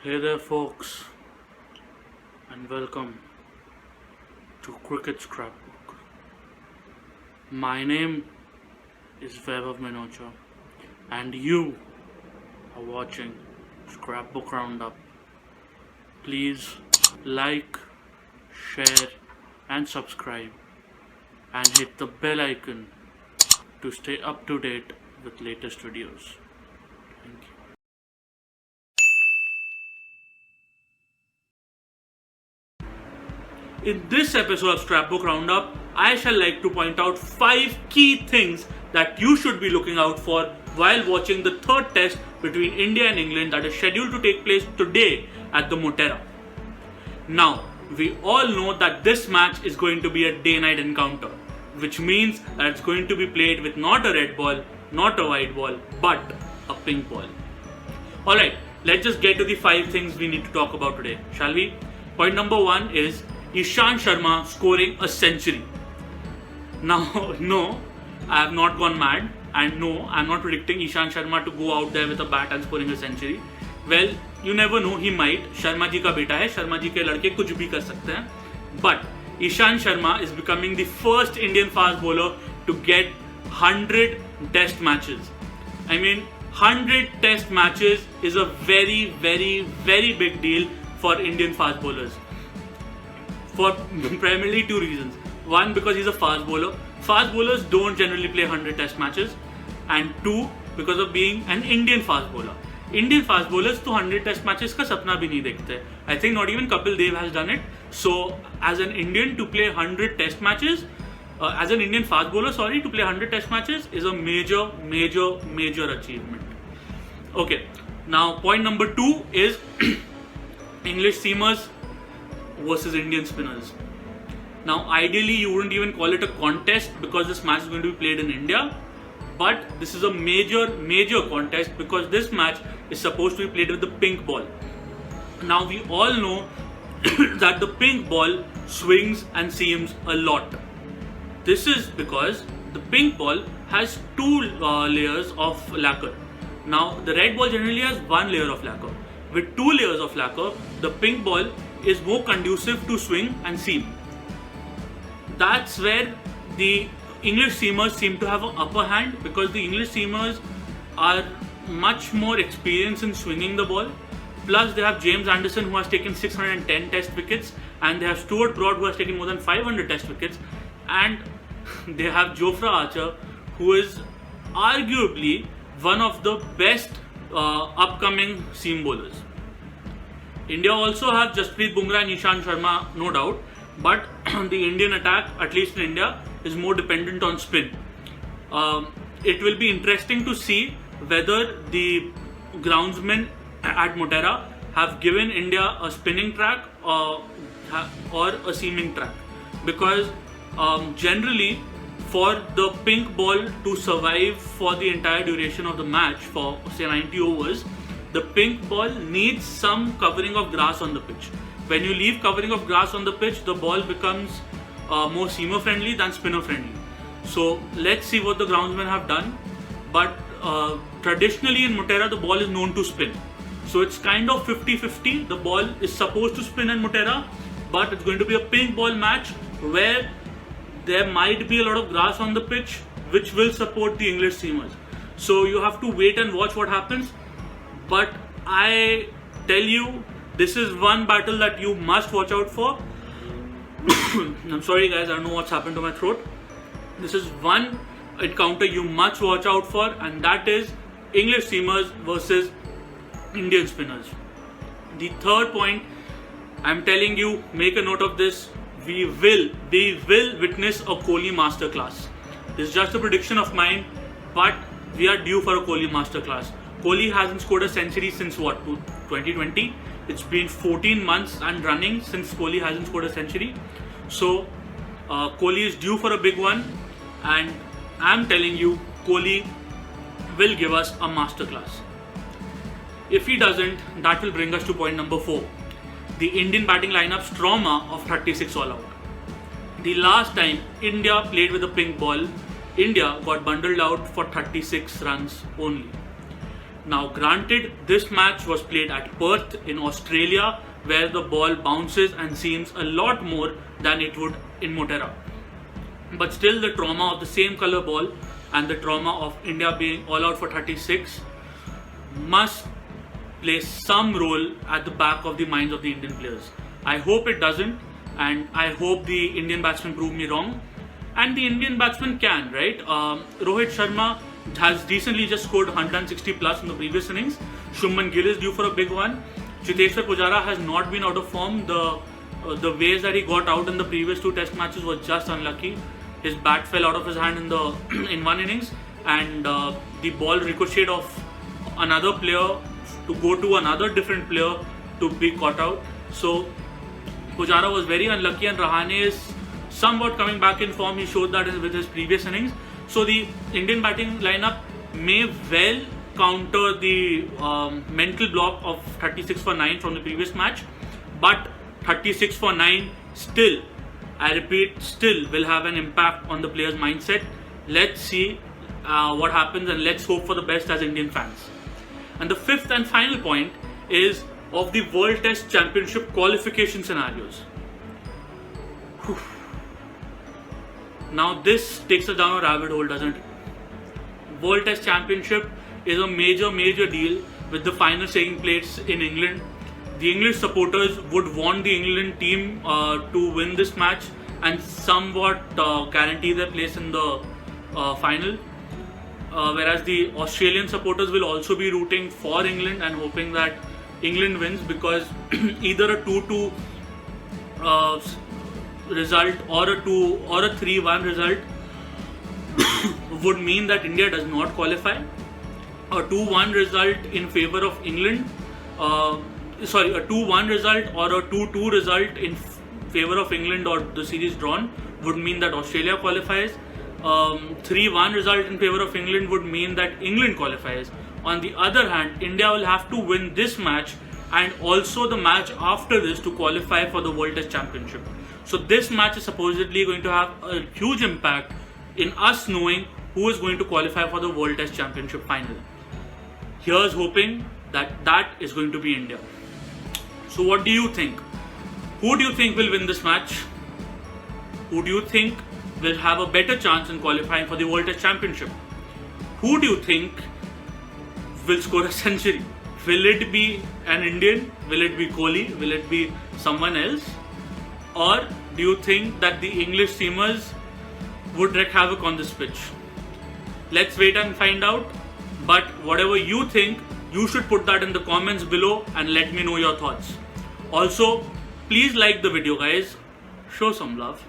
Hey there, folks, and welcome to Cricket Scrapbook. My name is Vaibhav Minocha, and you are watching Scrapbook Round-Up. Please like, share, and subscribe, and hit the bell icon to stay up to date with latest videos. Thank you. In this episode of Scrapbook Roundup, I shall like to point out 5 key things that you should be looking out for while watching the third test between India and England that is scheduled to take place today at the Motera. Now, we all know that this match is going to be a day-night encounter, which means that it's going to be played with not a red ball, not a white ball, but a pink ball. Alright, let's just get to the 5 things we need to talk about today, shall we? Point number 1 is Ishant Sharma scoring a century. Now, no, I have not gone mad, and no, I am not predicting Ishant Sharma to go out there with a bat and scoring a century. Well, you never know, he might. Sharma ji का बेटा है, Sharma ji के लड़के कुछ भी कर सकते हैं. But Ishant Sharma is becoming the first Indian fast bowler to get 100 test matches. I mean, 100 test matches is a very, very, very big deal for Indian fast bowlers. For primarily 2 reasons. One, because he's a fast bowler. Fast bowlers don't generally play 100 test matches. And 2, because of being an Indian fast bowler. Indian fast bowlers to 100 test matches का सपना भी नहीं देखते. I think not even Kapil Dev has done it. So, as an Indian to play 100 test matches, as an Indian fast bowler, to play 100 test matches is a major, major, major achievement. Okay, now point number 2 is English seamers versus Indian spinners. Now, ideally, you wouldn't even call it a contest because this match is going to be played in India. But this is a major, major contest because this match is supposed to be played with the pink ball. Now, we all know that the pink ball swings and seams a lot. This is because the pink ball has 2 layers of lacquer. Now, the red ball generally has 1 layer of lacquer. With 2 layers of lacquer, the pink ball is more conducive to swing and seam. That's where the English seamers seem to have an upper hand because the English seamers are much more experienced in swinging the ball. Plus, they have James Anderson who has taken 610 test wickets, and they have Stuart Broad who has taken more than 500 test wickets, and they have Jofra Archer who is arguably one of the best upcoming seam bowlers. India also have Jasprit Bumrah and Ishant Sharma, no doubt, but the Indian attack, at least in India, is more dependent on spin. It will be interesting to see whether the groundsmen at Motera have given India a spinning track or a seaming track, because generally for the pink ball to survive for the entire duration of the match for say 90 overs, the pink ball needs some covering of grass on the pitch. When you leave covering of grass on the pitch, the ball becomes more seamer friendly than spinner friendly. So let's see what the groundsmen have done. But traditionally in Motera, the ball is known to spin. So it's kind of 50-50. The ball is supposed to spin in Motera, but it's going to be a pink ball match where there might be a lot of grass on the pitch, which will support the English seamers. So you have to wait and watch what happens. But I tell you, this is one battle that you must watch out for. I'm sorry guys, I don't know what's happened to my throat. This is one encounter you must watch out for, and that is English seamers versus Indian spinners. The third point, I'm telling you, make a note of this, we will witness a Kohli masterclass. This is just a prediction of mine, but we are due for a Kohli masterclass. Kohli hasn't scored a century since what, 2020? It's been 14 months and running since Kohli hasn't scored a century. So, Kohli is due for a big one, and I'm telling you, Kohli will give us a masterclass. If he doesn't, that will bring us to point number 4. The Indian batting lineup's trauma of 36 all out. The last time India played with a pink ball, India got bundled out for 36 runs only. Now granted, this match was played at Perth in Australia, where the ball bounces and seems a lot more than it would in Motera. But still, the trauma of the same color ball and the trauma of India being all out for 36 must play some role at the back of the minds of the Indian players. I hope it doesn't, and I hope the Indian batsmen prove me wrong. And the Indian batsman can, right? Rohit Sharma has recently just scored 160 plus in the previous innings. Shubman Gill is due for a big one. Cheteshwar Pujara has not been out of form. The ways that he got out in the previous two test matches was just unlucky. His bat fell out of his hand in one innings, and the ball ricocheted off another player to go to another different player to be caught out. So Pujara was very unlucky, and Rahane is somewhat coming back in form. He showed that with his previous innings. So the Indian batting lineup may well counter the mental block of 36 for 9 from the previous match, but 36 for 9 still, I repeat, still will have an impact on the players' mindset. Let's see what happens, and let's hope for the best as Indian fans. And the fifth and final point is of the World Test Championship Qualification scenarios. Whew. Now this takes us down a rabbit hole, doesn't it? World Test Championship is a major deal, with the finals taking place in England. The English supporters would want the England team to win this match and somewhat guarantee their place in the final. Whereas the Australian supporters will also be rooting for England and hoping that England wins, because either a 2-2 result or a 3-1 result would mean that India does not qualify. A 2-1 result in favor of England, a 2-1 result or a 2-2 result in favor of England, or the series drawn, would mean that Australia qualifies. 3-1 result in favor of England would mean that England qualifies. On the other hand, India will have to win this match and also the match after this to qualify for the World Test Championship. So this match is supposedly going to have a huge impact in us knowing who is going to qualify for the World Test Championship final. Here's hoping that that is going to be India. So what do you think? Who do you think will win this match? Who do you think will have a better chance in qualifying for the World Test Championship? Who do you think will score a century? Will it be an Indian? Will it be Kohli? Will it be someone else? Or do you think that the English seamers would wreak havoc on this pitch? Let's wait and find out. But whatever you think, you should put that in the comments below and let me know your thoughts. Also, please like the video, guys. Show some love.